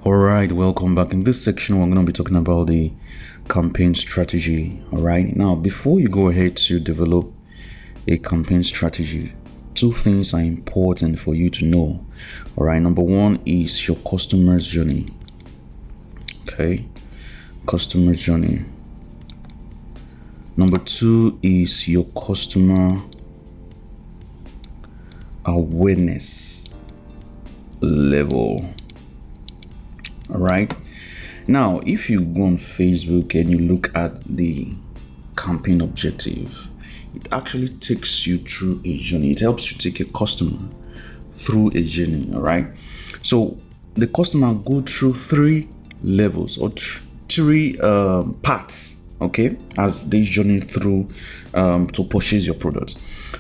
All right, welcome back. In this section, we're going to be talking about the campaign strategy. All right, now before you go ahead to develop a campaign strategy, two things are important for you to know. All right, number one is your customer's journey. Okay, customer journey. Number two is your customer awareness level. All right. Now, if you go on Facebook and you look at the campaign objective, it actually takes you through a journey. It helps you take a customer through a journey. All right. So the customer go through three levels or three parts. Okay, as they journey through to purchase your product.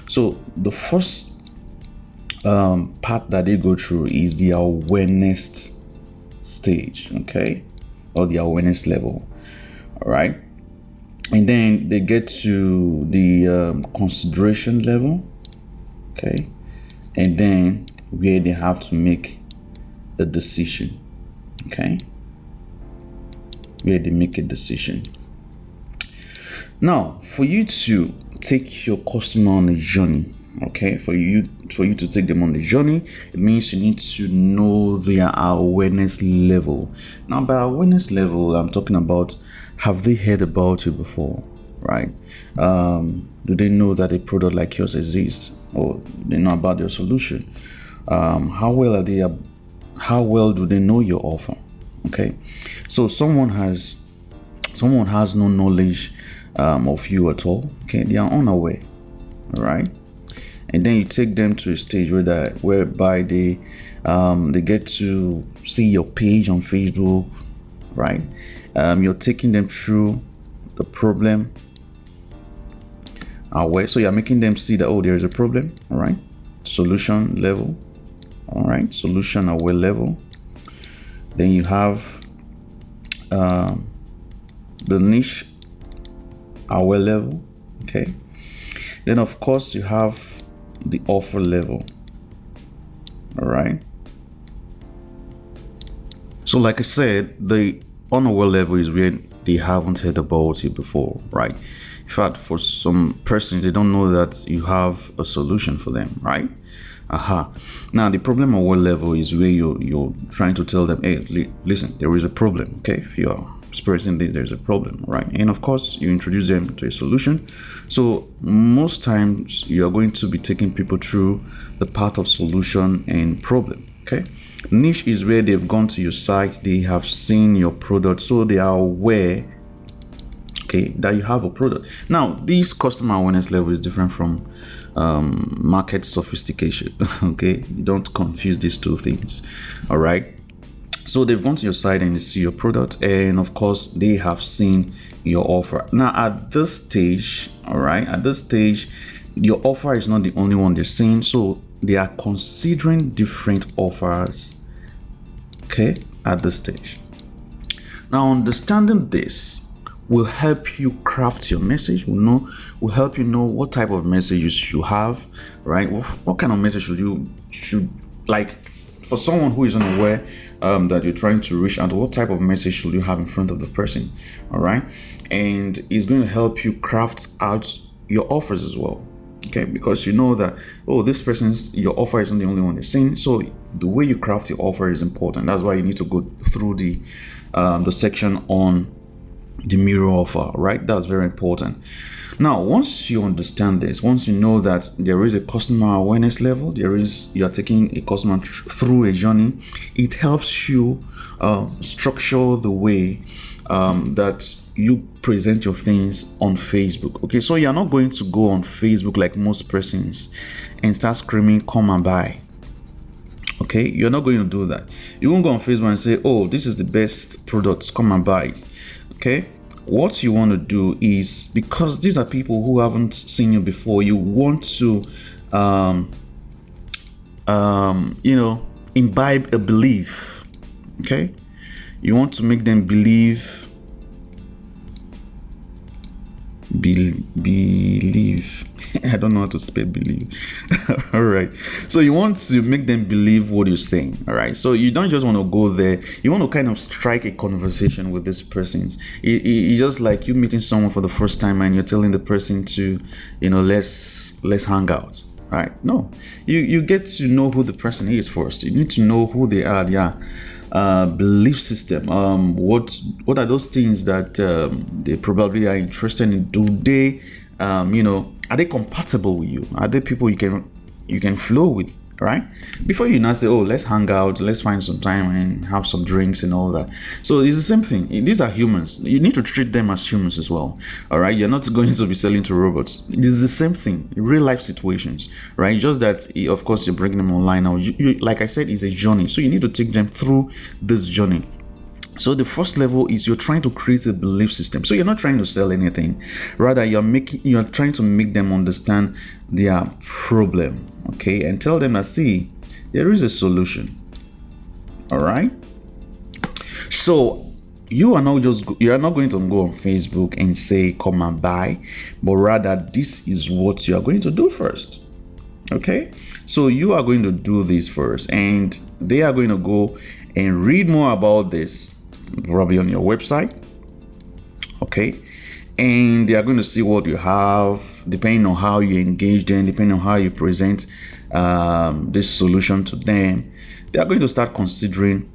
So the first part that they go through is the awareness stage, okay, or the awareness level. All right, and then they get to the consideration level, okay, and then where they have to make a decision, okay, where they make a decision. Now, for you to take your customer on a journey, okay, for you to take them on the journey, it means you need to know their awareness level. Now, by awareness level, I'm talking about, have they heard about you before, right? Do they know that a product like yours exists, or do they know about your solution? How well do they know your offer? Okay, so someone has no knowledge of you at all. Okay, they are unaware. All right. And then you take them to a stage whereby they get to see your page on Facebook, right? You're taking them through the problem aware. So you're making them see that, oh, there is a problem, all right? Solution level, all right? Solution aware level. Then you have the niche aware level, okay? Then of course you have the offer level. All right. So like I said, the unaware level is where they haven't heard about you before, right? In fact, for some persons, they don't know that you have a solution for them, right? Now, the problem aware level is where you're trying to tell them, hey, listen, there is a problem, okay? If you are experiencing this, there's a problem, right? And of course, you introduce them to a solution. So most times you are going to be taking people through the path of solution and problem, okay? Niche is where they've gone to your site, they have seen your product, so they are aware, okay, that you have a product. Now, this customer awareness level is different from market sophistication, okay? You don't confuse these two things, all right? So they've gone to your site and they see your product, and of course they have seen your offer. Now at this stage, all right, your offer is not the only one they're seeing, so they are considering different offers, okay, at this stage. Now understanding this will help you craft your message, will help you know what type of messages you have, right? What kind of message should like, for someone who is unaware that you're trying to reach out, what type of message should you have in front of the person? All right. And it's going to help you craft out your offers as well. Okay. Because you know that, oh, your offer isn't the only one they're seeing. So the way you craft your offer is important. That's why you need to go through the section on the mirror offer, right? That's very important. Now, once you understand this, once you know that there is a customer awareness level, you're taking a customer through a journey, it helps you structure the way that you present your things on Facebook. Okay, so you're not going to go on Facebook like most persons and start screaming, come and buy. Okay, you're not going to do that. You won't go on Facebook and say, oh, this is the best product, come and buy it. Okay, what you want to do is, because these are people who haven't seen you before, you want to imbibe a belief. Okay, you want to make them believe I don't know how to spell believe. All right. So you want to make them believe what you're saying. All right. So you don't just want to go there. You want to kind of strike a conversation with this person. It's just like you meeting someone for the first time and you're telling the person to, let's hang out. Right? No, you get to know who the person is first. You need to know who they are, their belief system. What are those things that they probably are interested in? Do they, are they compatible with you? Are they people you can flow with? Right? Before you now say, oh, let's hang out, let's find some time and have some drinks and all that. So it's the same thing. These are humans. You need to treat them as humans as well. All right. You're not going to be selling to robots. It is the same thing. Real life situations, right? Just that, of course, you're bringing them online now. Like I said, it's a journey. So you need to take them through this journey. So the first level is you're trying to create a belief system. So you're not trying to sell anything. Rather, you're trying to make them understand their problem, okay? And tell them that, see, there is a solution. All right? So you are not going to go on Facebook and say, come and buy, but rather this is what you are going to do first. Okay? So you are going to do this first, and they are going to go and read more about this, probably on your website. Okay, and they are going to see what you have, depending on how you engage them, depending on how you present this solution to them. They are going to start considering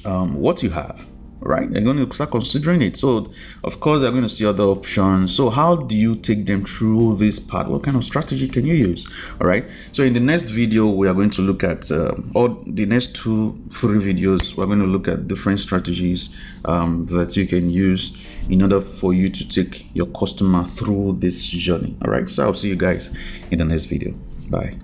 what you have. Right, they're going to start considering it. So of course they're going to see other options. So how do you take them through this part? What kind of strategy can you use? All right, so in the next video we are going to look at or the next 2-3 videos, we're going to look at different strategies that you can use in order for you to take your customer through this journey. All right, so I'll see you guys in the next video. Bye.